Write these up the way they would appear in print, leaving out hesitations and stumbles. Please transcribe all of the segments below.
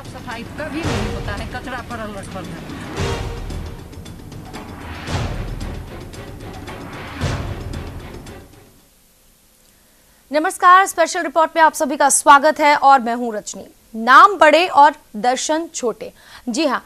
सफाई कभी नहीं होता है, कचरा पड़ल रखल है। नमस्कार, स्पेशल रिपोर्ट में आप सभी का स्वागत है और मैं हूं रजनी। नाम बड़े और दर्शन छोटे। जी हां,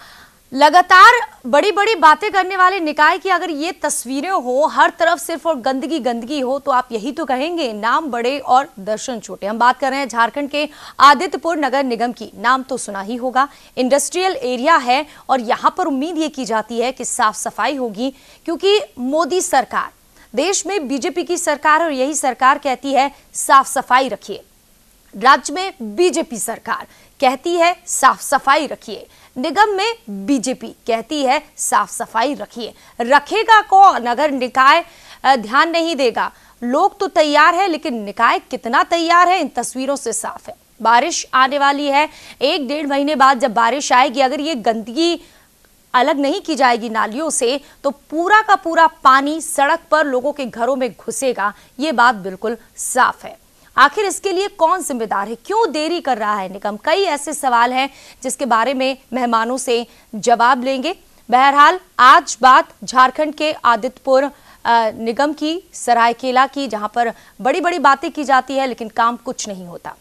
लगातार बड़ी बड़ी बातें करने वाले निकाय की अगर ये तस्वीरें हो, हर तरफ सिर्फ और गंदगी गंदगी हो, तो आप यही तो कहेंगे, नाम बड़े और दर्शन छोटे। हम बात कर रहे हैं झारखंड के आदित्यपुर नगर निगम की। नाम तो सुना ही होगा, इंडस्ट्रियल एरिया है और यहां पर उम्मीद ये की जाती है कि साफ सफाई होगी, क्योंकि मोदी सरकार, देश में बीजेपी की सरकार, और यही सरकार कहती है साफ सफाई रखिए। राज्य में बीजेपी सरकार कहती है साफ सफाई रखिए, निगम में बीजेपी कहती है साफ सफाई रखिए। रखेगा कौन अगर निकाय ध्यान नहीं देगा? लोग तो तैयार है, लेकिन निकाय कितना तैयार है इन तस्वीरों से साफ है। बारिश आने वाली है, 1-1.5 महीने बाद जब बारिश आएगी, अगर ये गंदगी अलग नहीं की जाएगी नालियों से, तो पूरा का पूरा पानी सड़क पर लोगों के घरों में घुसेगा। ये बात बिल्कुल साफ है। आखिर इसके लिए कौन जिम्मेदार है? क्यों देरी कर रहा है निगम? कई ऐसे सवाल हैं जिसके बारे में मेहमानों से जवाब लेंगे। बहरहाल आज बात झारखंड के आदित्यपुर निगम की, सरायकेला की, जहां पर बड़ी बड़ी बातें की जाती है लेकिन काम कुछ नहीं होता।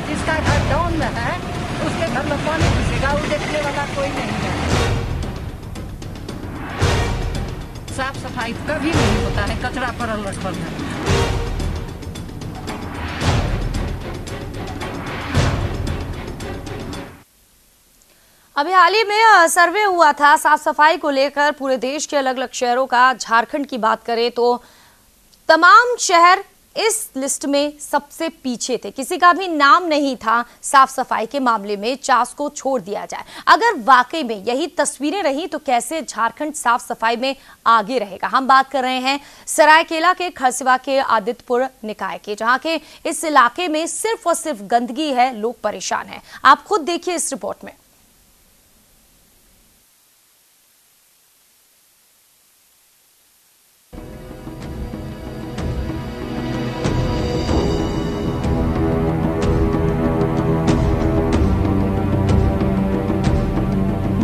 जिसका घर डाउन में है उसके घर में पानी घुसेगा, वो देखने वाला कोई नहीं है। साफ सफाई कभी नहीं होता है, कचरा पड़ल रखल है। अभी हाल ही में सर्वे हुआ था साफ सफाई को लेकर पूरे देश के अलग अलग शहरों का। झारखंड की बात करें तो तमाम शहर इस लिस्ट में सबसे पीछे थे, किसी का भी नाम नहीं था साफ सफाई के मामले में। 50 को छोड़ दिया जाए, अगर वाकई में यही तस्वीरें रही तो कैसे झारखंड साफ सफाई में आगे रहेगा? हम बात कर रहे हैं सरायकेला के खरसिवा के आदित्यपुर निकाय के, जहां के इस इलाके में सिर्फ और सिर्फ गंदगी है, लोग परेशान हैं। आप खुद देखिए इस रिपोर्ट में।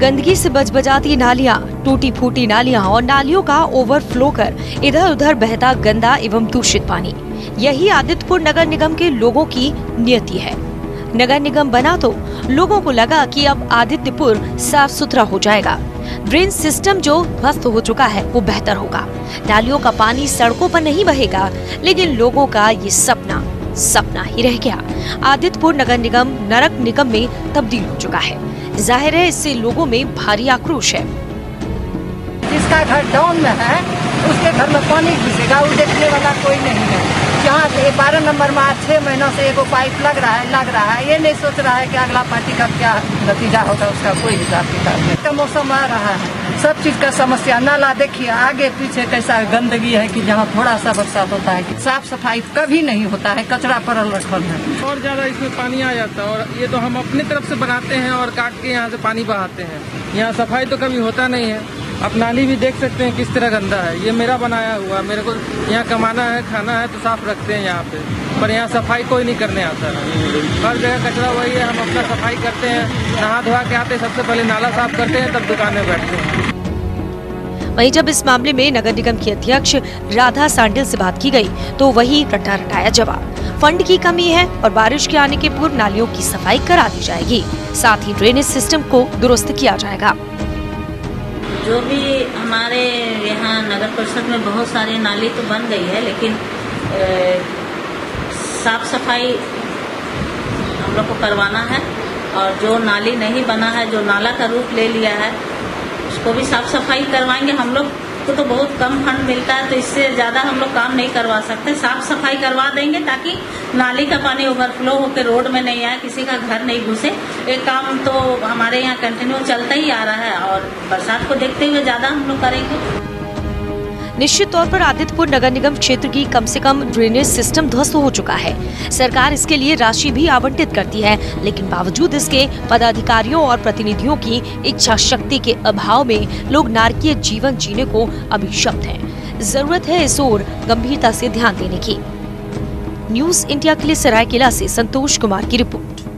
गंदगी से बजबजाती नालियां, टूटी फूटी नालियां और नालियों का ओवरफ्लो कर इधर उधर बहता गंदा एवं दूषित पानी, यही आदित्यपुर नगर निगम के लोगों की नियति है। नगर निगम बना तो लोगों को लगा कि अब आदित्यपुर साफ सुथरा हो जाएगा, ड्रेन सिस्टम जो ध्वस्त हो चुका है वो बेहतर होगा, नालियों का पानी सड़कों पर नहीं बहेगा। लेकिन लोगों का ये सपना ही रह गया। आदित्यपुर नगर निगम नरक निगम में तब्दील हो चुका है। जाहिर है इससे लोगों में भारी आक्रोश है। जिसका घर डाउन में है उसके घर में पानी घुसेगा, वो देखने वाला कोई नहीं है। यहाँ से 12 नंबर में 6 महीनों से एगो पाइप लग रहा है, ये नहीं सोच रहा है कि अगला पार्टी का क्या नतीजा होगा, उसका कोई हिसाब किताब। का मौसम आ रहा है, सब चीज का समस्या। नाला देखिए आगे पीछे कैसा गंदगी है कि जहाँ थोड़ा सा बरसात होता है कि साफ सफाई कभी नहीं होता है, कचरा पड़ल रखल है। और ज्यादा इसमें पानी आ जाता है, और ये तो हम अपनी तरफ से बनाते हैं और काट के यहाँ से पानी बहाते हैं। यहाँ सफाई तो कभी होता नहीं है। आप नाली भी देख सकते हैं किस तरह गंदा है। ये मेरा बनाया हुआ, मेरे को यहाँ कमाना है, खाना है तो साफ रखते हैं यहाँ पे, पर यहाँ सफाई कोई नहीं करने आता है। हर जगह कचरा वही है। हम अपना सफाई करते हैं, नहा धोआ के आते, सबसे पहले नाला साफ करते हैं, तब दुकानें बैठते हैं। वहीं जब इस मामले में नगर निगम की अध्यक्ष राधा सांडिल से बात की गई तो वही रटा रटाया जवाब, फंड की कमी है और बारिश के आने के पूर्व नालियों की सफाई करा दी जाएगी, साथ ही ड्रेनेज सिस्टम को दुरुस्त किया जाएगा। जो भी हमारे यहाँ नगर परिषद में बहुत सारी नाली तो बन गई है, लेकिन साफ सफाई हम लोग को करवाना है। और जो नाली नहीं बना है, जो नाला का रूप ले लिया है, उसको भी साफ सफाई करवाएंगे। हम लोग को तो बहुत कम फंड मिलता है, तो इससे ज्यादा हम लोग काम नहीं करवा सकते। साफ सफाई करवा देंगे ताकि नाली का पानी ओवरफ्लो होकर रोड में नहीं आए, किसी का घर नहीं घुसे। एक काम तो हमारे यहाँ कंटिन्यू चलता ही आ रहा है, और बरसात को देखते हुए ज्यादा हम लोग करेंगे। निश्चित तौर पर आदित्यपुर नगर निगम क्षेत्र की कम से कम ड्रेनेज सिस्टम ध्वस्त हो चुका है। सरकार इसके लिए राशि भी आवंटित करती है, लेकिन बावजूद इसके पदाधिकारियों और प्रतिनिधियों की इच्छा शक्ति के अभाव में लोग नारकीय जीवन जीने को अभी शब्द हैं। जरूरत है इस ओर गंभीरता से ध्यान देने की। न्यूज इंडिया के लिए सरायकेला से संतोष कुमार की रिपोर्ट।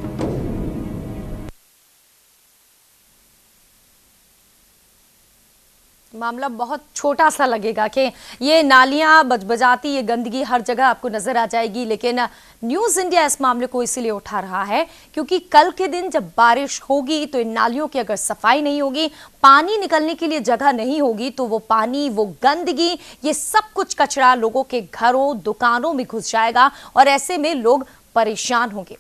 मामला बहुत छोटा सा लगेगा कि ये नालियां बजबजाती, ये गंदगी हर जगह आपको नजर आ जाएगी, लेकिन न्यूज इंडिया इस मामले को इसीलिए उठा रहा है क्योंकि कल के दिन जब बारिश होगी तो इन नालियों की अगर सफाई नहीं होगी, पानी निकलने के लिए जगह नहीं होगी, तो वो पानी, वो गंदगी, ये सब कुछ कचरा लोगों के घरों, दुकानों में घुस जाएगा और ऐसे में लोग परेशान होंगे।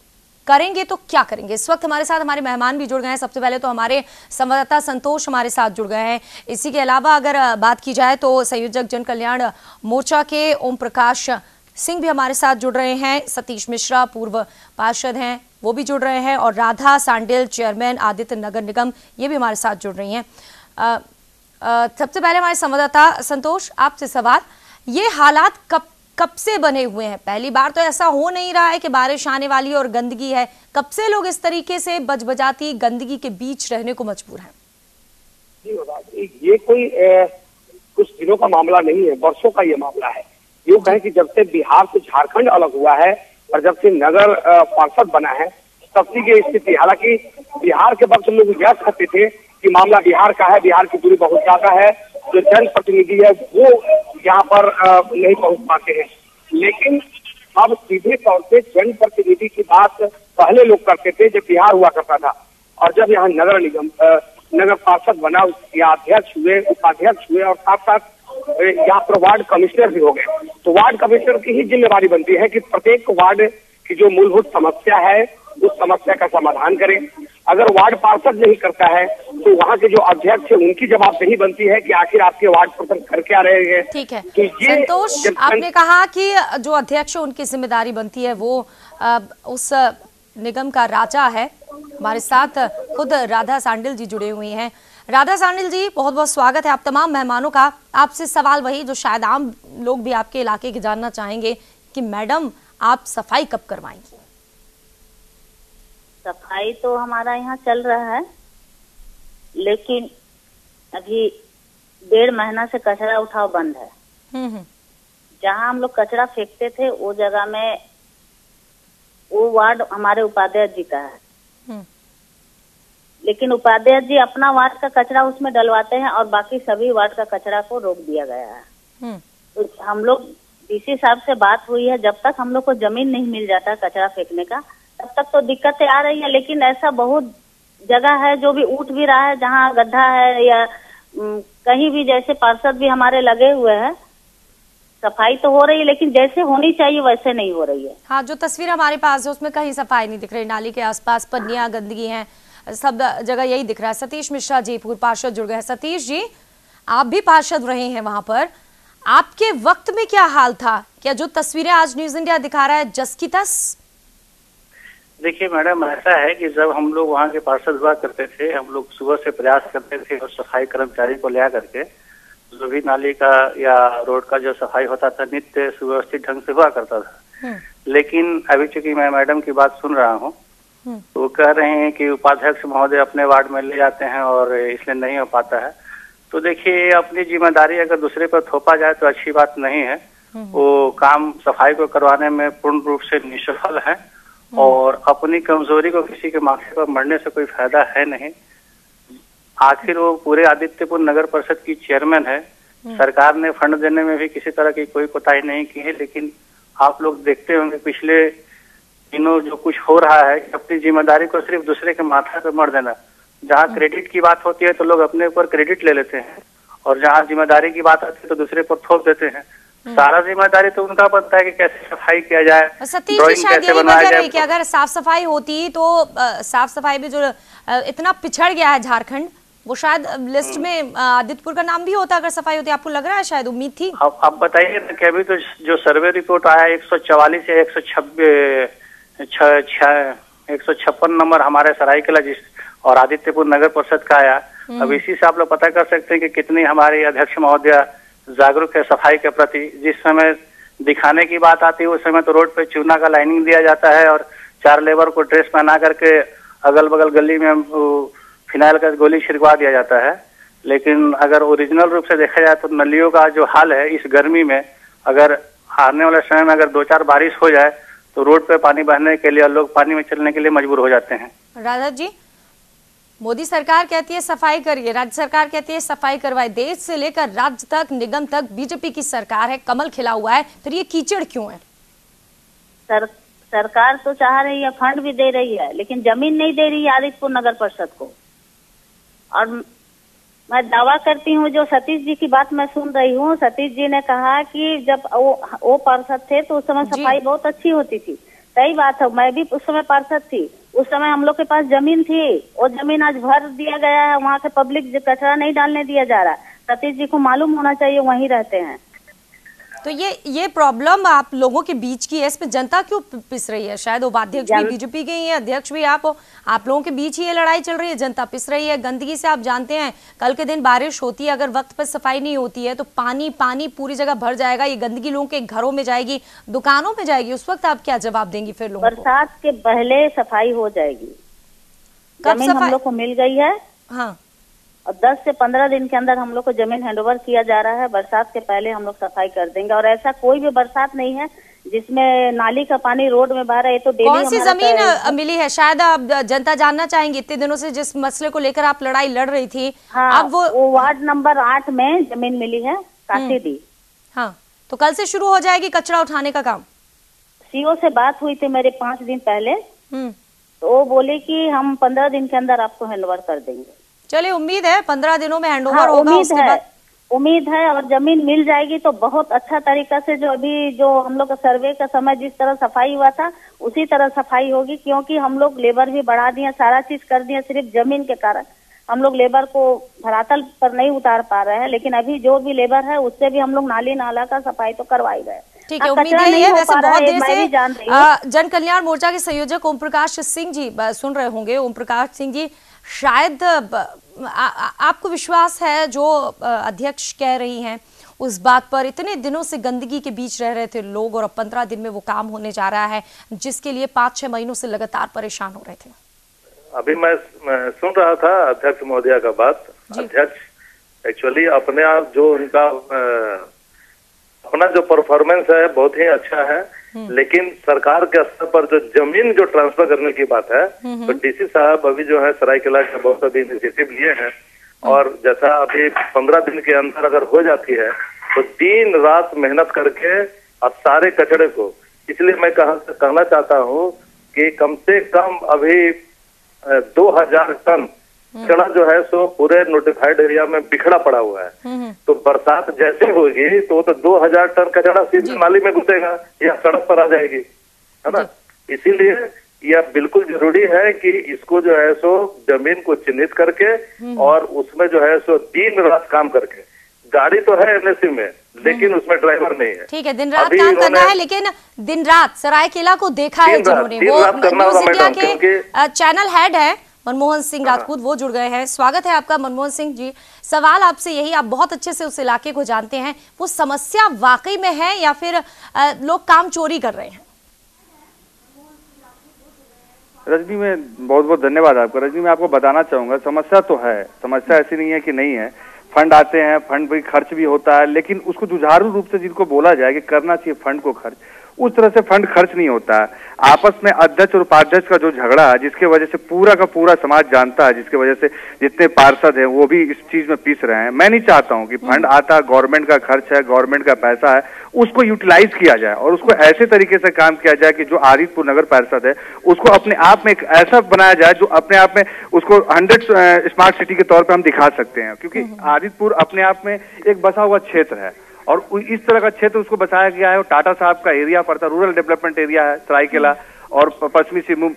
करेंगे तो क्या करेंगे? इस वक्त हमारे साथ हमारे मेहमान भी जुड़ गए हैं। सबसे पहले तो हमारे संवाददाता संतोष हमारे साथ जुड़ गए हैं। इसी के अलावा अगर बात की जाए तो संयोजक जन कल्याण मोर्चा के ओम प्रकाश सिंह भी हमारे साथ जुड़ रहे हैं। सतीश मिश्रा पूर्व पार्षद हैं, वो भी जुड़ रहे हैं, और राधा सांडिल चेयरमैन आदित्य नगर निगम, ये भी हमारे साथ जुड़ रही हैं। सबसे पहले हमारे संवाददाता संतोष, आपसे सवाल, ये हालात कब से बने हुए हैं? पहली बार तो ऐसा हो नहीं रहा है कि बारिश आने वाली और गंदगी है। कब से लोग इस तरीके से बजबजाती गंदगी के बीच रहने को मजबूर हैं? ये कोई कुछ दिनों का मामला नहीं है, वर्षों का ये मामला है। यूँ कहें कि जब से बिहार से झारखंड अलग हुआ है और जब से नगर पार्षद बना है तब से ये स्थिति। हालांकि बिहार के वक्त लोग यह कहते थे कि मामला बिहार का है, बिहार की दूरी बहुत ज्यादा है, जो जनप्रतिनिधि है वो यहाँ पर नहीं पहुंच पाते हैं। लेकिन अब सीधे तौर पे जनप्रतिनिधि की बात पहले लोग करते थे जब बिहार हुआ करता था, और जब यहाँ नगर निगम नगर पार्षद बना, या अध्यक्ष हुए, उपाध्यक्ष हुए और साथ साथ यहाँ पर वार्ड कमिश्नर भी हो गए, तो वार्ड कमिश्नर की ही जिम्मेवारी बनती है कि प्रत्येक वार्ड की जो मूलभूत समस्या है उस समस्या का समाधान करें। अगर वार्ड पार्षद नहीं करता है तो वहाँ के जो अध्यक्ष है उनकी जवाबदेही बनती है कि आखिर आपके वार्ड पर कर क्या रहे हैं। ठीक है संतोष, आपने कहा कि जो अध्यक्ष उनकी जिम्मेदारी बनती है, वो उस निगम का राजा है। हमारे साथ खुद राधा सांडिल जी जुड़े हुए हैं। राधा सांडिल जी, बहुत बहुत स्वागत है आप तमाम मेहमानों का। आपसे सवाल वही जो शायद आम लोग भी आपके इलाके के जानना चाहेंगे कि मैडम आप सफाई कब करवाएंगी? सफाई तो हमारा यहाँ चल रहा है, लेकिन अभी 1.5 महीना से कचरा उठाव बंद है। जहाँ हम लोग कचरा फेंकते थे वो जगह में, वो वार्ड हमारे उपाध्यक्ष जी का है, लेकिन उपाध्यक्ष जी अपना वार्ड का कचरा उसमें डलवाते हैं और बाकी सभी वार्ड का कचरा को रोक दिया गया है। तो हम लोग डीसी साहब से बात हुई है, जब तक हम लोग को जमीन नहीं मिल जाता कचरा फेंकने का तब तक तो दिक्कतें आ रही है। लेकिन ऐसा बहुत जगह है जो भी उठ भी रहा है, जहाँ गड्ढा है या कहीं भी, जैसे पार्षद भी हमारे लगे हुए हैं, सफाई तो हो रही है लेकिन जैसे होनी चाहिए वैसे नहीं हो रही है। हाँ, जो तस्वीर हमारे पास है उसमें कहीं सफाई नहीं दिख रही, नाली के आसपास पन्नियां, गंदगी है, सब जगह यही दिख रहा है। सतीश मिश्रा जी पूर्व पार्षद जुड़ गए हैं। सतीश जी, आप भी पार्षद रहे हैं वहां पर, आपके वक्त में क्या हाल था? क्या जो तस्वीरें आज न्यूज इंडिया दिखा रहा है जस की तस? देखिए मैडम, ऐसा है कि जब हम लोग वहाँ के पार्षद हुआ करते थे, हम लोग सुबह से प्रयास करते थे और सफाई कर्मचारी को लिया करके जो भी नाली का या रोड का जो सफाई होता था नित्य सुव्यवस्थित ढंग से हुआ करता था। लेकिन अभी चूंकि मैं मैडम की बात सुन रहा हूँ तो वो कह रहे हैं कि उपाध्यक्ष महोदय अपने वार्ड में ले जाते हैं और इसलिए नहीं हो पाता है। तो देखिए, अपनी जिम्मेदारी अगर दूसरे पर थोपा जाए तो अच्छी बात नहीं है। वो काम सफाई को करवाने में पूर्ण रूप से निष्फल है और अपनी कमजोरी को किसी के माथे पर मरने से कोई फायदा है नहीं। आखिर वो पूरे आदित्यपुर नगर परिषद की चेयरमैन है। सरकार ने फंड देने में भी किसी तरह की कोई कोताही नहीं की है, लेकिन आप लोग देखते होंगे पिछले दिनों जो कुछ हो रहा है, अपनी जिम्मेदारी को सिर्फ दूसरे के माथे पर मर देना। जहाँ क्रेडिट की बात होती है तो लोग अपने ऊपर क्रेडिट ले लेते हैं और जहाँ जिम्मेदारी की बात आती है तो दूसरे पर थोप देते हैं। सारा जिम्मेदारी तो उनका बनता है कि कैसे सफाई किया जाए, सतीश शायद यही वजह है कि अगर साफ सफाई होती तो साफ सफाई में जो इतना पिछड़ गया है झारखंड, वो शायद लिस्ट में आदित्यपुर का नाम भी होता अगर सफाई होती। आपको लग रहा है, शायद उम्मीद थी? आप बताइए ना कि अभी तो जो सर्वे रिपोर्ट आया 144 या 156 नंबर हमारे सरायकेला और आदित्यपुर नगर परिषद का आया। अब इसी से आप लोग पता कर सकते हैं कि कितनी हमारे अध्यक्ष महोदय जागरूक है सफाई के प्रति। जिस समय दिखाने की बात आती है उस समय तो रोड पे चूना का लाइनिंग दिया जाता है और 4 लेबर को ड्रेस पहना करके अगल बगल गली में फिनाइल का गोली छिड़कवा दिया जाता है। लेकिन अगर ओरिजिनल रूप से देखा जाए तो नलियों का जो हाल है इस गर्मी में, अगर आने वाले समय में अगर 2-4 बारिश हो जाए तो रोड पे पानी बहने के लिए लोग पानी में चलने के लिए मजबूर हो जाते हैं। राधा जी, मोदी सरकार कहती है सफाई करिए, राज्य सरकार कहती है सफाई करवाए। देश से लेकर राज्य तक, निगम तक बीजेपी की सरकार है, कमल खिला हुआ है, फिर ये कीचड़ क्यों है? सरकार तो चाह रही है, फंड भी दे रही है, लेकिन जमीन नहीं दे रही है आदित्यपुर नगर परिषद को। और मैं दावा करती हूँ, जो सतीश जी की बात मैं सुन रही हूँ, सतीश जी ने कहा कि जब वो पार्षद थे तो उस समय सफाई बहुत अच्छी होती थी। सही बात है, मैं भी उस समय पार्षद थी, उस समय हम लोग के पास जमीन थी, वो जमीन आज भर दिया गया है, वहाँ के पब्लिक कचरा नहीं डालने दिया जा रहा। सतीश जी को मालूम होना चाहिए, वहीं रहते हैं। तो ये प्रॉब्लम आप लोगों के बीच की है, इसमें जनता क्यों पिस रही है? शायद उपाध्यक्ष भी बीजेपी के ही है, अध्यक्ष भी आप लोगों के बीच ही ये लड़ाई चल रही है, जनता पिस रही है। गंदगी से आप जानते हैं, कल के दिन बारिश होती है, अगर वक्त पर सफाई नहीं होती है तो पानी पानी पूरी जगह भर जाएगा, ये गंदगी लोगों के घरों में जाएगी, दुकानों में जाएगी। उस वक्त आप क्या जवाब देंगी फिर लोगों को? बरसात के पहले सफाई हो जाएगी। जमीन हम लोग को मिल गई है, हाँ, और 10 से 15 दिन के अंदर हम लोग को जमीन हैंडओवर किया जा रहा है। बरसात के पहले हम लोग सफाई कर देंगे। और ऐसा कोई भी बरसात नहीं है जिसमें नाली का पानी रोड में बह रहा है। तो डेली कौन सी जमीन मिली है? शायद अब जनता जानना चाहेंगे, इतने दिनों से जिस मसले को लेकर आप लड़ाई लड़ रही थी। हाँ, अब वो वार्ड नंबर 8 में जमीन मिली है, काटी दी। हाँ, तो कल से शुरू हो जाएगी कचरा उठाने का काम। सीओ से बात हुई थी मेरे 5 दिन पहले, तो वो बोले कि हम 15 दिन के अंदर आपको हैंडओवर कर देंगे। चलिए, उम्मीद है 15 दिनों में हैंडओवर होगा। उसके बाद उम्मीद है, और जमीन मिल जाएगी तो बहुत अच्छा तरीका से, जो अभी जो हम लोग का सर्वे का समय जिस तरह सफाई हुआ था उसी तरह सफाई होगी। क्योंकि हम लोग लेबर भी बढ़ा दिए, सारा चीज कर दिए, सिर्फ जमीन के कारण हम लोग लेबर को धरातल पर नहीं उतार पा रहे हैं। लेकिन अभी जो भी लेबर है उससे भी हम लोग नाली नाला का सफाई तो करवाई गए। ठीक है, उम्मीद यही है। वैसे बहुत देर से जन कल्याण मोर्चा के संयोजक ओम प्रकाश सिंह जी सुन रहे होंगे। ओम प्रकाश सिंह जी, शायद आपको विश्वास है जो अध्यक्ष कह रही हैं उस बात पर? इतने दिनों से गंदगी के बीच रह रहे थे लोग और अब 15 दिन में वो काम होने जा रहा है, जिसके लिए 5-6 महीनों से लगातार परेशान हो रहे थे। अभी मैं सुन रहा था अध्यक्ष महोदया का बात। अध्यक्ष एक्चुअली अपने आप जो उनका अपना जो परफॉर्मेंस है बहुत ही अच्छा है, लेकिन सरकार के स्तर पर जो जमीन जो ट्रांसफर करने की बात है, तो डीसी साहब अभी जो है सरायकेला के बहुत अभी इनिशिएटिव लिए हैं। और जैसा अभी 15 दिन के अंदर अगर हो जाती है तो दिन रात मेहनत करके और सारे कचरे को, इसलिए मैं कहना चाहता हूँ कि कम से कम अभी 2000 टन कचरा जो है सो पूरे नोटिफाइड एरिया में बिखरा पड़ा हुआ है। तो बरसात जैसे होगी तो 2000 टन कचरा सीधे नाली में घुसेगा या सड़क पर आ जाएगी, है ना। इसीलिए यह बिल्कुल जरूरी है कि इसको जो है सो जमीन को चिन्हित करके और उसमें जो है सो दिन रात काम करके, गाड़ी तो है एनएससी में लेकिन उसमें ड्राइवर नहीं है। ठीक है, दिन रात काम करना है, लेकिन दिन रात सरायकेला को देखा है जिन्होंने, वो न्यूज इंडिया के चैनल हेड है मनमोहन सिंह राजपूत, वो जुड़ गए हैं। स्वागत है आपका मनमोहन सिंह जी। सवाल आपसे यही, आप बहुत अच्छे से उस इलाके को जानते हैं, वो समस्या वाकई में है या फिर लोग काम चोरी कर रहे हैं? रजनी, में बहुत बहुत धन्यवाद आपका। रजनी, मैं आपको बताना चाहूंगा, समस्या तो है, समस्या ऐसी नहीं है कि नहीं है। फंड आते हैं, फंड भी खर्च भी होता है, लेकिन उसको जुझारू रूप से जिनको बोला जाए कि करना चाहिए फंड को खर्च, उस तरह से फंड खर्च नहीं होता है। आपस में अध्यक्ष और उपाध्यक्ष का जो झगड़ा है, जिसके वजह से पूरा का पूरा समाज जानता है, जिसके वजह से जितने पार्षद हैं वो भी इस चीज में पीस रहे हैं। मैं नहीं चाहता हूं कि फंड आता, गवर्नमेंट का खर्च है, गवर्नमेंट का पैसा है, उसको यूटिलाइज किया जाए और उसको ऐसे तरीके से काम किया जाए कि जो आदित्यपुर नगर पार्षद है उसको अपने आप में एक ऐसा बनाया जाए जो अपने आप में उसको 100 स्मार्ट सिटी के तौर पर हम दिखा सकते हैं। क्योंकि आदित्यपुर अपने आप में एक बसा हुआ क्षेत्र है और इस तरह का क्षेत्र उसको बसाया गया है। टाटा साहब का एरिया पड़ता है, रूरल डेवलपमेंट एरिया है सरायकेला, और पश्चिमी सिंहभूम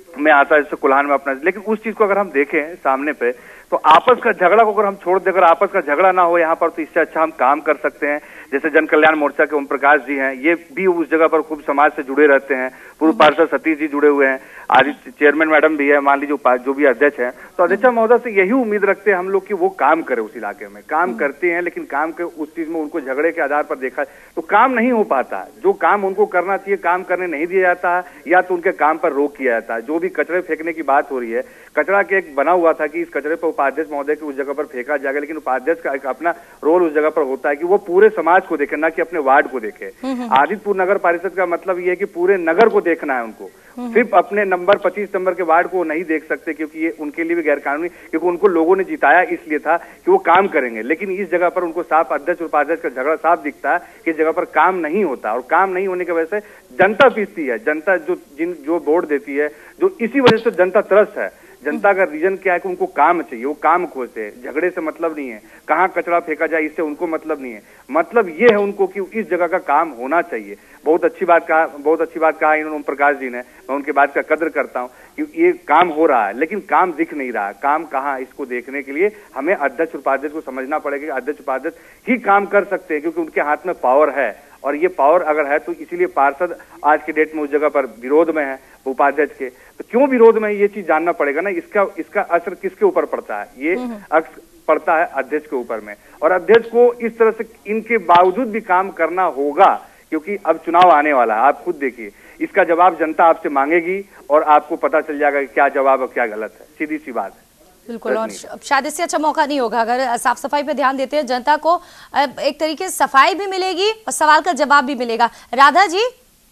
में आता है जैसे कुल्हान में अपना। लेकिन उस चीज को अगर हम देखें सामने पे तो आपस का झगड़ा को अगर हम छोड़ दें, अगर आपस का झगड़ा ना हो यहाँ पर, तो इससे अच्छा हम काम कर सकते हैं। जैसे जन कल्याण मोर्चा के ओम प्रकाश जी हैं, ये भी उस जगह पर खूब समाज से जुड़े रहते हैं। पूर्व पार्षद सतीश जी जुड़े हुए हैं, आज चेयरमैन मैडम भी है, मान लीजिए जो भी अध्यक्ष है। तो अध्यक्ष महोदय से यही उम्मीद रखते हैं हम लोग कि वो काम करे उस इलाके में। काम करते हैं, लेकिन काम के उस चीज में उनको झगड़े के आधार पर देखा तो काम नहीं हो पाता है। जो काम उनको करना चाहिए काम करने नहीं दिया जाता है, या तो उनके काम पर रोक किया जाता है। जो भी कचरे फेंकने की बात हो रही है, कचरा के एक बना हुआ था कि इस कचरे पर उपाध्यक्ष महोदय की उस जगह पर फेंका जाएगा, लेकिन उपाध्यक्ष का एक अपना रोल उस जगह पर होता है कि वो पूरे समाज समाज को देखे, ना कि अपने वार्ड को देखे। आदित्यपुर नगर परिषद का मतलब ये है कि पूरे नगर को देखना है उनको, सिर्फ अपने नंबर 25 नंबर के वार्ड को नहीं देख सकते, क्योंकि ये उनके लिए भी गैरकानूनी, क्योंकि उनको लोगों ने जिताया इसलिए था कि वो काम करेंगे। लेकिन इस जगह पर उनको साफ अध्यक्ष और उपाध्यक्ष का झगड़ा साफ दिखता है कि इस जगह पर काम नहीं होता, और काम नहीं होने की वजह से जनता पीसती है। जनता जो वोट देती है, जो इसी वजह से जनता त्रस्त है। जनता का रीजन क्या है कि उनको काम चाहिए, वो काम खोजते हैं, झगड़े से मतलब नहीं है, कहाँ कचरा फेंका जाए इससे उनको मतलब नहीं है। मतलब ये है उनको कि इस जगह का काम होना चाहिए। बहुत अच्छी बात कहा इन्होंने ओम प्रकाश जी ने, मैं उनके बात का कदर करता हूँ कि ये काम हो रहा है, लेकिन काम दिख नहीं रहा। काम कहाँ, इसको देखने के लिए हमें अध्यक्ष उपाध्यक्ष को समझना पड़ेगा कि अध्यक्ष उपाध्यक्ष ही काम कर सकते हैं, क्योंकि उनके हाथ में पावर है। और ये पावर अगर है तो इसीलिए पार्षद आज के डेट में उस जगह पर विरोध में है, उपाध्यक्ष के। तो क्यों विरोध में, ये चीज जानना पड़ेगा ना। इसका असर किसके ऊपर पड़ता है? ये अक्स पड़ता है अध्यक्ष के ऊपर में, और अध्यक्ष को इस तरह से इनके बावजूद भी काम करना होगा, क्योंकि अब चुनाव आने वाला है। आप खुद देखिए, इसका जवाब जनता आपसे मांगेगी और आपको पता चल जाएगा कि क्या जवाब और क्या गलत है। सीधी सी बात है। बिल्कुल, और शायद इससे अच्छा मौका नहीं होगा अगर साफ सफाई पे ध्यान देते हैं। जनता को एक तरीके से सफाई भी मिलेगी और सवाल का जवाब भी मिलेगा। राधा जी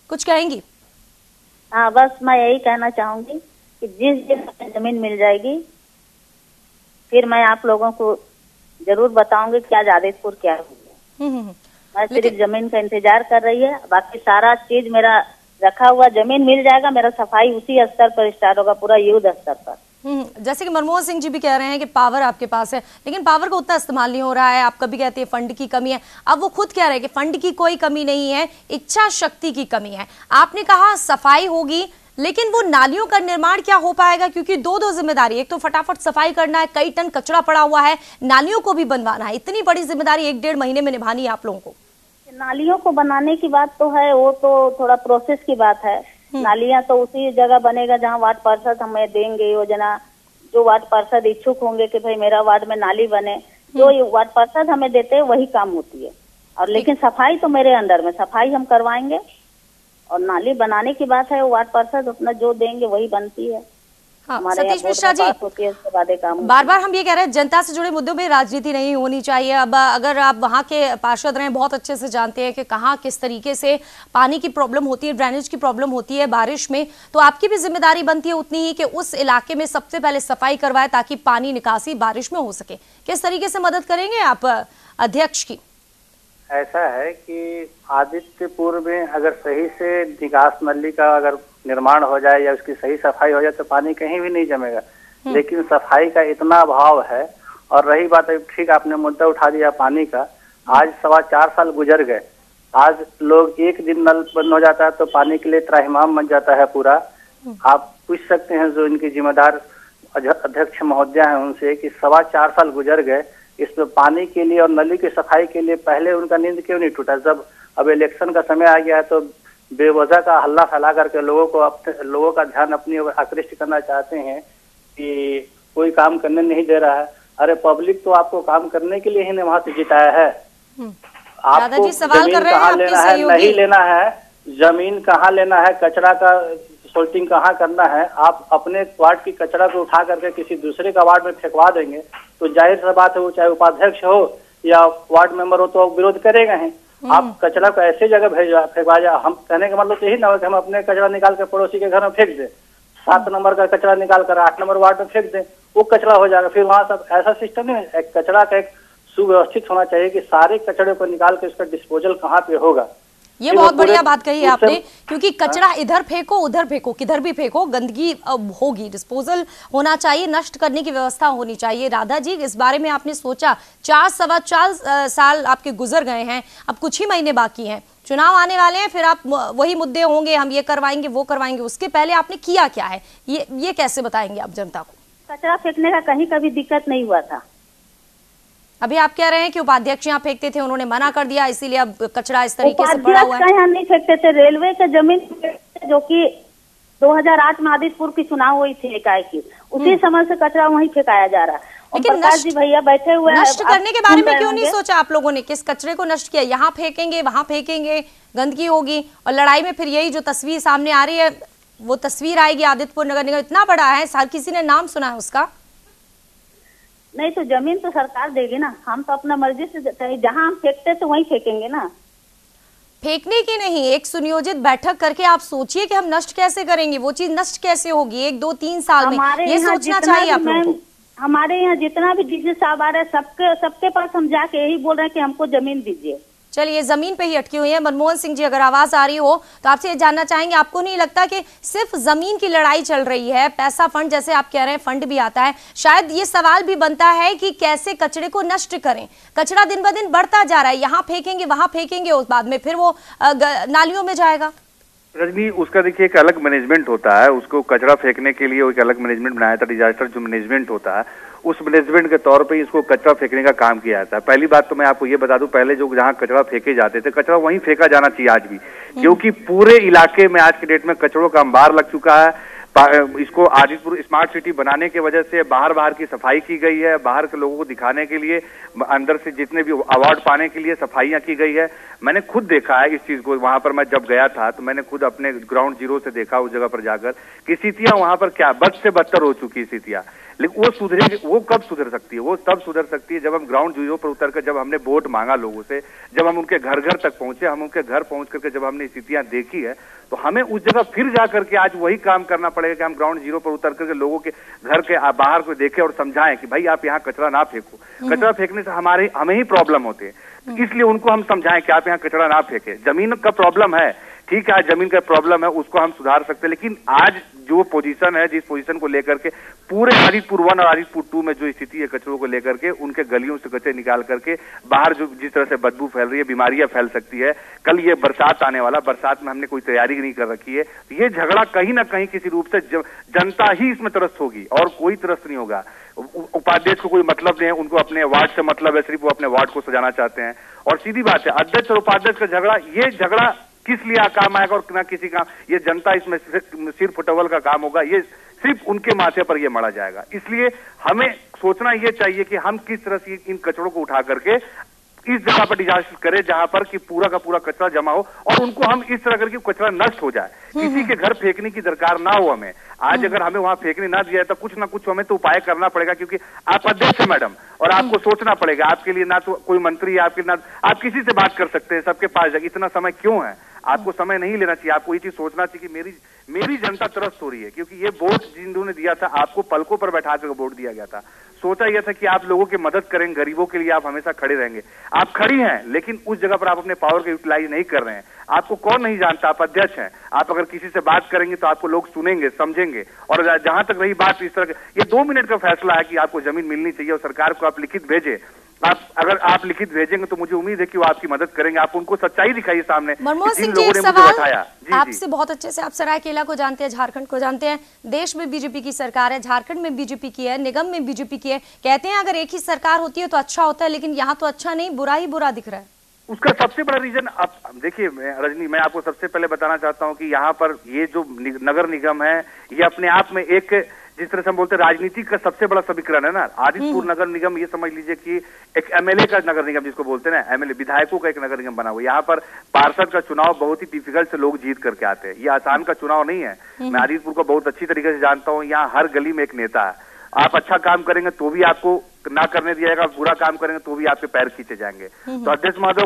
कुछ कहेंगी? हाँ, बस मैं यही कहना चाहूंगी कि जिस दिन जमीन मिल जाएगी फिर मैं आप लोगों को जरूर बताऊंगी कि आज आदित्यपुर क्या है। मैं सिर्फ जमीन का इंतजार कर रही है, बाकी सारा चीज मेरा रखा हुआ। जमीन मिल जाएगा, मेरा सफाई उसी स्तर पर स्टार्ट होगा, पूरा युद्ध स्तर पर। जैसे कि मनमोहन सिंह जी भी कह रहे हैं कि पावर आपके पास है, लेकिन पावर का उतना इस्तेमाल नहीं हो रहा है। आप कभी कहते हैं फंड की कमी है, अब वो खुद कह रहे हैं कि फंड की कोई कमी नहीं है, इच्छा शक्ति की कमी है। आपने कहा सफाई होगी, लेकिन वो नालियों का निर्माण क्या हो पाएगा? क्योंकि दो जिम्मेदारी, एक तो फटाफट सफाई करना है, कई टन कचरा पड़ा हुआ है, नालियों को भी बनवाना है। इतनी बड़ी जिम्मेदारी 1-1.5 महीने में निभानी है आप लोगों को। नालियों को बनाने की बात तो है, वो तो थोड़ा प्रोसेस की बात है। नालियां तो उसी जगह बनेगा जहाँ वार्ड पार्षद हमें देंगे योजना। जो वार्ड पार्षद इच्छुक होंगे कि भाई मेरा वार्ड में नाली बने, जो वार्ड पार्षद हमें देते हैं वही काम होती है। और लेकिन सफाई तो मेरे अंडर में, सफाई हम करवाएंगे। और नाली बनाने की बात है, वो वार्ड पार्षद अपना जो देंगे वही बनती है। हाँ, सतीश मिश्रा जी, बार बार हम ये कह रहे हैं जनता से जुड़े मुद्दों में राजनीति नहीं होनी चाहिए। अब अगर आप वहाँ के पार्षद रहे, बहुत अच्छे से जानते हैं कि कहाँ किस तरीके से पानी की प्रॉब्लम होती है, ड्रेनेज की प्रॉब्लम होती है बारिश में, तो आपकी भी जिम्मेदारी बनती है उतनी ही कि उस इलाके में सबसे पहले सफाई करवाए ताकि पानी निकासी बारिश में हो सके। किस तरीके से मदद करेंगे आप अध्यक्ष की? ऐसा है कि आदित्यपुर में अगर सही से निकास नली का अगर निर्माण हो जाए या उसकी सही सफाई हो जाए तो पानी कहीं भी नहीं जमेगा। लेकिन सफाई का इतना अभाव है। और रही बात, ठीक आपने मुद्दा उठा दिया पानी का, आज 4.25 साल गुजर गए। आज लोग एक दिन नल बंद हो जाता है तो पानी के लिए त्राहिमाम बन जाता है पूरा। आप पूछ सकते हैं जो इनके जिम्मेदार अध्यक्ष महोदय हैं उनसे कि 4.25 साल गुजर गए, इसमें पानी के लिए और नली की सफाई के लिए पहले उनका नींद क्यों नहीं टूटा? जब अब इलेक्शन का समय आ गया है तो बेवजह का हल्ला फैला करके लोगों का ध्यान अपनी ओर आकृष्ट करना चाहते हैं कि कोई काम करने नहीं दे रहा है। अरे पब्लिक तो आपको काम करने के लिए ही ने वहां से जिताया है। आपको जमीन कहाँ लेना है, नहीं लेना है, जमीन कहाँ लेना है, कचरा का सोल्टिंग कहाँ करना है, आप अपने वार्ड की कचरा को उठा करके किसी दूसरे का वार्ड में फेंकवा देंगे तो जाहिर सी बात है वो चाहे उपाध्यक्ष हो या वार्ड मेंबर हो तो विरोध करेगा ही। आप कचरा को ऐसे जगह फेंकवा जा, हम कहने का मतलब तो यही ना हो कि हम अपने कचरा निकाल कर पड़ोसी के घर में फेंक दें, 7 नंबर का कचरा निकाल कर 8 नंबर वार्ड में फेंक दें, वो कचरा हो जाएगा। फिर वहाँ सब ऐसा सिस्टम नहीं है। एक कचरा का एक सुव्यवस्थित होना चाहिए कि सारे कचरे को निकाल के उसका डिस्पोजल कहाँ पे होगा। ये बहुत बढ़िया बात कही है आपने, क्योंकि कचरा इधर फेंको उधर फेंको किधर भी फेंको गंदगी होगी, डिस्पोजल होना चाहिए, नष्ट करने की व्यवस्था होनी चाहिए। राधा जी, इस बारे में आपने सोचा? 4-4.25 साल आपके गुजर गए हैं, अब कुछ ही महीने बाकी हैं, चुनाव आने वाले हैं, फिर आप वही मुद्दे होंगे, हम ये करवाएंगे वो करवाएंगे। उसके पहले आपने किया क्या है, ये कैसे बताएंगे आप जनता को? कचरा फेंकने का कहीं कभी दिक्कत नहीं हुआ था। अभी आप कह रहे हैं कि उपाध्यक्ष यहाँ फेंकते थे, उन्होंने मना कर दिया, इसीलिए अब कचरा इस तरीके से पड़ा हुआ है। यहाँ नहीं फेंकते थे, रेलवे के जमीन जो कि 2008 में आदित्यपुर की चुनाव हुई थी इकाई की, उसी समय से कचरा वहीं फेंकाया जा रहा है। लेकिन प्रकाश जी भैया बैठे हुए नष्ट करने के बारे में क्यों नहीं सोचा आप लोगों ने? किस कचरे को नष्ट किया? यहाँ फेंकेंगे वहां फेंकेंगे, गंदगी होगी और लड़ाई में फिर यही जो तस्वीर सामने आ रही है वो तस्वीर आएगी। आदित्यपुर नगर निगम इतना बड़ा है, हर किसी ने नाम सुना है उसका। नहीं तो जमीन तो सरकार देगी ना, हम तो अपना मर्जी से कहीं जहाँ हम फेंकते तो वहीं फेंकेंगे ना। फेंकने की नहीं, एक सुनियोजित बैठक करके आप सोचिए कि हम नष्ट कैसे करेंगे, वो चीज नष्ट कैसे होगी 1, 2, 3 साल में, ये सोचना चाहिए आप लोगों को। हमारे यहाँ जितना भी डीसी साहब आ रहे हैं सबके पास हम जाके यही बोल रहे हैं कि हमको जमीन दीजिए। चलिए, जमीन पे ही अटकी हुई है। मनमोहन सिंह जी, अगर आवाज आ रही हो तो आपसे ये जानना चाहेंगे, आपको नहीं लगता कि सिर्फ जमीन की लड़ाई चल रही है, पैसा फंड जैसे आप कह रहे हैं फंड भी आता है, शायद ये सवाल भी बनता है कि कैसे कचरे को नष्ट करें। कचरा दिन ब दिन बढ़ता जा रहा है, यहाँ फेंकेंगे वहां फेंकेंगे, उस बाद में फिर वो नालियों में जाएगा। रजनी, उसका देखिए एक अलग मैनेजमेंट होता है, उसको कचरा फेंकने के लिए एक अलग मैनेजमेंट बनाया था। डिजास्टर जो मैनेजमेंट होता है उस मैनेजमेंट के तौर पे इसको कचरा फेंकने का काम किया जाता है। पहली बात तो मैं आपको ये बता दूं, पहले जो जहां कचरा फेंके जाते थे, कचरा वहीं फेंका जाना चाहिए आज भी, क्योंकि पूरे इलाके में आज के डेट में कचरों का अंबार लग चुका है। इसको आदितपुर स्मार्ट सिटी बनाने की वजह से बाहर की सफाई की गई है, बाहर के लोगों को दिखाने के लिए, अंदर से जितने भी अवार्ड पाने के लिए सफाइयां की गई है। मैंने खुद देखा है इस चीज को, वहां पर मैं जब गया था तो मैंने खुद अपने ग्राउंड जीरो से देखा उस जगह पर जाकर कि स्थितियां वहां पर क्या बद से बदतर हो चुकी स्थितियां। लेकिन वो सुधरेगी, वो कब सुधर सकती है? वो तब सुधर सकती है जब हम ग्राउंड जीरो पर उतरकर, जब हमने वोट मांगा लोगों से, जब हम उनके घर घर तक पहुंचे, हम उनके घर पहुंच करके जब हमने स्थितियां देखी है, तो हमें उस जगह फिर जा करके आज वही काम करना पड़ेगा कि हम ग्राउंड जीरो पर उतर करके लोगों के घर के बाहर को देखें और समझाएं कि भाई आप यहाँ कचरा ना फेंको। कचरा फेंकने से हमें ही प्रॉब्लम होती है, इसलिए उनको हम समझाएं कि आप यहाँ कचरा ना फेंके। जमीन का प्रॉब्लम है, ठीक है, जमीन का प्रॉब्लम है, उसको हम सुधार सकते हैं, लेकिन आज जो पोजीशन है, जिस पोजीशन को लेकर के पूरे आदितपुर 1 और आदितपुर 2 में जो स्थिति है कचरों को लेकर के, उनके गलियों से कचरे निकाल करके बाहर जो जिस तरह से बदबू फैल रही है, बीमारियां फैल सकती है। कल ये बरसात आने वाला, बरसात में हमने कोई तैयारी नहीं कर रखी है, तो ये झगड़ा कहीं ना कहीं किसी रूप से जनता ही इसमें त्रस्त होगी और कोई त्रस्त नहीं होगा। उपाध्यक्ष को कोई मतलब नहीं है, उनको अपने वार्ड से मतलब है, सिर्फ वो अपने वार्ड को सजाना चाहते हैं। और सीधी बात है, अध्यक्ष और उपाध्यक्ष का झगड़ा, ये झगड़ा किस लिए काम आएगा और ना किसी काम, ये जनता इसमें सिर्फ फुटबॉल का काम होगा, ये सिर्फ उनके माथे पर ये मरा जाएगा। इसलिए हमें सोचना ये चाहिए कि हम किस तरह से इन कचरों को उठा करके इस जगह पर डिजास्टर करें जहां पर कि पूरा का पूरा कचरा जमा हो और उनको हम इस तरह करके कचरा नष्ट हो जाए, किसी के घर फेंकने की दरकार ना हो हमें। आज अगर हमें वहां फेंकने ना दिया तो कुछ ना कुछ हमें तो उपाय करना पड़ेगा, क्योंकि आप अध्यक्ष हैं मैडम और आपको सोचना पड़ेगा। आपके लिए ना तो कोई मंत्री है, आपके ना आप किसी से बात कर सकते हैं, सबके पास जाए, इतना समय क्यों है? आपको समय नहीं लेना चाहिए, आपको ये चीज सोचना चाहिए कि मेरी जनता त्रस्त हो रही है, क्योंकि ये वोट जिन्होंने दिया था आपको पलकों पर बैठा कर वोट दिया गया था। सोचा यह था कि आप लोगों की मदद करेंगे, गरीबों के लिए आप हमेशा खड़े रहेंगे। आप खड़ी हैं, लेकिन उस जगह पर आप अपने पावर का यूटिलाइज नहीं कर रहे हैं। आपको कौन नहीं जानता, आप अध्यक्ष हैं। आप अगर किसी से बात करेंगे तो आपको लोग सुनेंगे, समझेंगे। और जहां तक रही बात इस तरह, ये 2 मिनट का फैसला है कि आपको जमीन मिलनी चाहिए और सरकार को आप लिखित भेजे। अगर आप लिखित भेजेंगे तो मुझे उम्मीद है कि वो आपकी मदद करेंगे। आप उनको सच्चाई दिखाइए सामने। मनमोहन सिंह जी, एक सवाल आपसे, बहुत अच्छे से आप सरायकेला को जानते हैं, झारखंड को जानते हैं, देश में बीजेपी की सरकार है, झारखंड में बीजेपी की है, निगम में बीजेपी की है। कहते हैं अगर एक ही सरकार होती है तो अच्छा होता है, लेकिन यहाँ तो अच्छा नहीं, बुरा ही बुरा दिख रहा है। उसका सबसे बड़ा रीजन, अब देखिए रजनी, मैं आपको सबसे पहले बताना चाहता हूँ कि यहाँ पर ये जो नगर निगम है, ये अपने आप में एक, जिस तरह से हम बोलते हैं राजनीति का सबसे बड़ा समीकरण है ना। आदितपुर नगर निगम, ये समझ लीजिए कि एक एमएलए का नगर निगम जिसको बोलते हैं ना, एमएलए विधायकों का एक नगर निगम बना हुआ। यहाँ पर पार्षद का चुनाव बहुत ही डिफिकल्ट से लोग जीत करके आते हैं, ये आसान का चुनाव नहीं है। मैं आदितपुर को बहुत अच्छी तरीके से जानता हूँ। यहाँ हर गली में एक नेता है, आप अच्छा काम करेंगे तो भी आपको ना करने दिया जाएगा, बुरा काम करेंगे तो भी आपके पैर खींचे जाएंगे। तो अध्यक्ष महोदय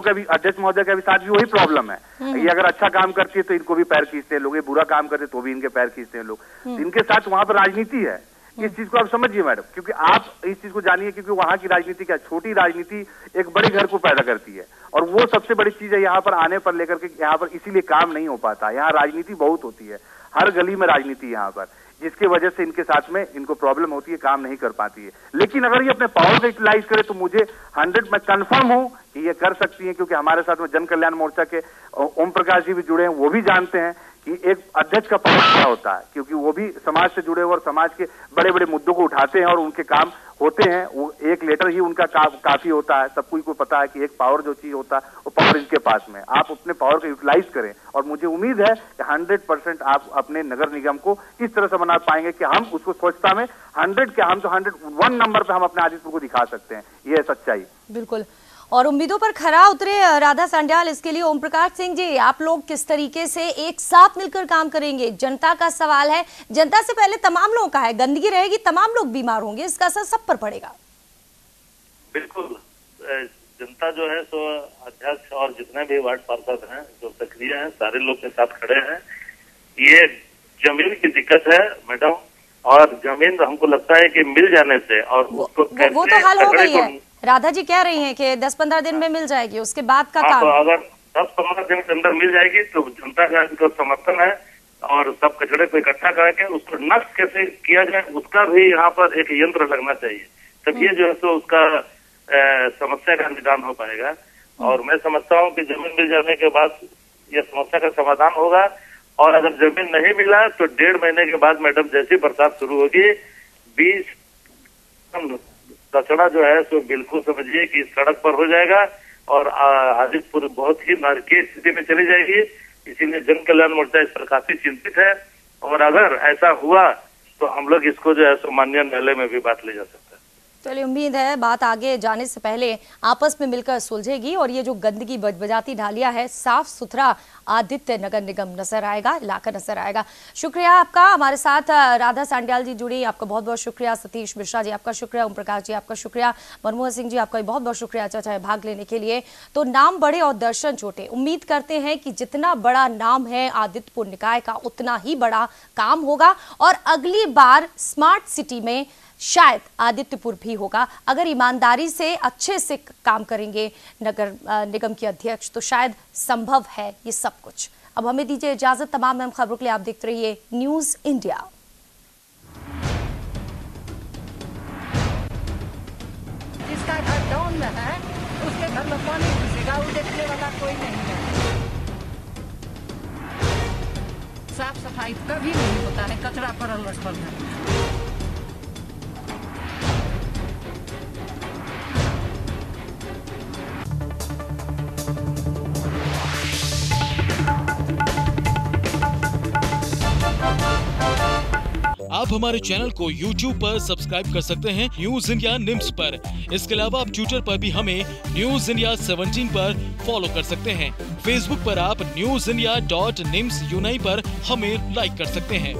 का भी साथ भी वही प्रॉब्लम है। ये अगर अच्छा काम करती है तो इनको भी पैर खींचते हैं लोग, ये बुरा काम करते तो भी इनके पैर खींचते हैं लोग। इनके साथ वहां पर राजनीति है, इस चीज को आप समझिए मैडम, क्योंकि आप इस चीज को जानिए, क्योंकि वहां की राजनीति क्या, छोटी राजनीति एक बड़े घर को पैदा करती है, और वो सबसे बड़ी चीज है यहाँ पर आने पर लेकर के। यहाँ पर इसीलिए काम नहीं हो पाता, यहाँ राजनीति बहुत होती है, हर गली में राजनीति यहाँ पर, जिसकी वजह से इनके साथ में इनको प्रॉब्लम होती है, काम नहीं कर पाती है। लेकिन अगर ये अपने पावर को यूटिलाइज करे तो मुझे 100 मैं कंफर्म हूं कि ये कर सकती है, क्योंकि हमारे साथ में जन कल्याण मोर्चा के ओम प्रकाश जी भी जुड़े हैं, वो भी जानते हैं कि एक अध्यक्ष का पावर क्या होता है, क्योंकि वो भी समाज से जुड़े हुए और समाज के बड़े बड़े मुद्दों को उठाते हैं और उनके काम होते हैं। वो एक लेटर ही उनका काफी होता है। सब को पता है कि एक पावर जो चीज होता है वो पावर इनके पास में। आप अपने पावर को यूटिलाइज करें और मुझे उम्मीद है कि 100% आप अपने नगर निगम को इस तरह से बना पाएंगे कि हम उसको स्वच्छता में 100 के, हम तो 101 नंबर पे हम अपने आदितपुर को दिखा सकते हैं। ये है सच्चाई। बिल्कुल, और उम्मीदों पर खरा उतरे राधा सांड्याल। इसके लिए ओम प्रकाश सिंह जी, आप लोग किस तरीके से एक साथ मिलकर काम करेंगे? जनता का सवाल है, जनता से पहले तमाम लोगों का है, गंदगी रहेगी, तमाम लोग बीमार होंगे, इसका असर सब पर पड़ेगा। बिल्कुल जनता जो है सो अध्यक्ष और जितने भी वार्ड पार्षद हैं जो सक्रिय हैं सारे लोग के साथ खड़े हैं। ये जमीन की दिक्कत है मैडम, और जमीन हमको लगता है कि मिल जाने से और उसको वो तो हल हो गई है। राधा जी कह रही हैं कि 10-15 दिन में मिल जाएगी, उसके बाद का काम। तो अगर 10-15 दिन के अंदर मिल जाएगी तो जनता का इनको समर्थन है, और सब कचड़े को इकट्ठा करके उसको नष्ट कैसे किया जाए उसका भी यहाँ पर एक यंत्र लगना चाहिए, तब ये जो है तो उसका समस्या का निदान हो पाएगा। और मैं समझता हूँ कि जमीन मिल जाने के बाद यह समस्या का समाधान होगा। और अगर जमीन नहीं मिला तो 1.5 महीने के बाद मैडम जैसी बरसात शुरू होगी, 20 कचड़ा जो है सो बिल्कुल समझिए कि सड़क पर हो जाएगा और आदितपुर बहुत ही नारकीय स्थिति में चली जाएगी। इसीलिए जन कल्याण मोर्चा इस पर काफी चिंतित है, और अगर ऐसा हुआ तो हम लोग इसको जो है सो माननीय न्यायालय में भी बात ले जा सकते हैं। चलिए, उम्मीद है बात आगे जाने से पहले आपस में मिलकर सुलझेगी और ये जो गंदगी बजबजाती ढालिया है, साफ सुथरा आदित्य नगर निगम नजर आएगा, इलाका नजर आएगा। शुक्रिया आपका। हमारे साथ राधा सांडियाल जी जुड़ी, आपका बहुत बहुत शुक्रिया। सतीश मिश्रा जी आपका शुक्रिया। ओम प्रकाश जी आपका शुक्रिया। मनमोहन सिंह जी आपका बहुत बहुत शुक्रिया चर्चा में भाग लेने के लिए। तो नाम बड़े और दर्शन छोटे। उम्मीद करते हैं कि जितना बड़ा नाम है आदित्यपुर निकाय का उतना ही बड़ा काम होगा, और अगली बार स्मार्ट सिटी में शायद आदित्यपुर भी होगा। अगर ईमानदारी से अच्छे से काम करेंगे नगर निगम के अध्यक्ष तो शायद संभव है ये सब कुछ। अब हमें दीजिए इजाजत। तमाम अहम खबरों के लिए आप देखते रहिए न्यूज़ इंडिया। जिसका घर डाउन में है उसके घर में पानी घुसेगा, वो देखने वाला कोई नहीं है। साफ सफाई कभी नहीं होता है, कचरा पड़ल रखल है। आप हमारे चैनल को YouTube पर सब्सक्राइब कर सकते हैं न्यूज़ इंडिया निम्स पर। इसके अलावा आप ट्विटर पर भी हमें न्यूज़ इंडिया 17 पर फॉलो कर सकते हैं। फेसबुक पर आप newsindia.nimsUnai पर हमें लाइक कर सकते हैं।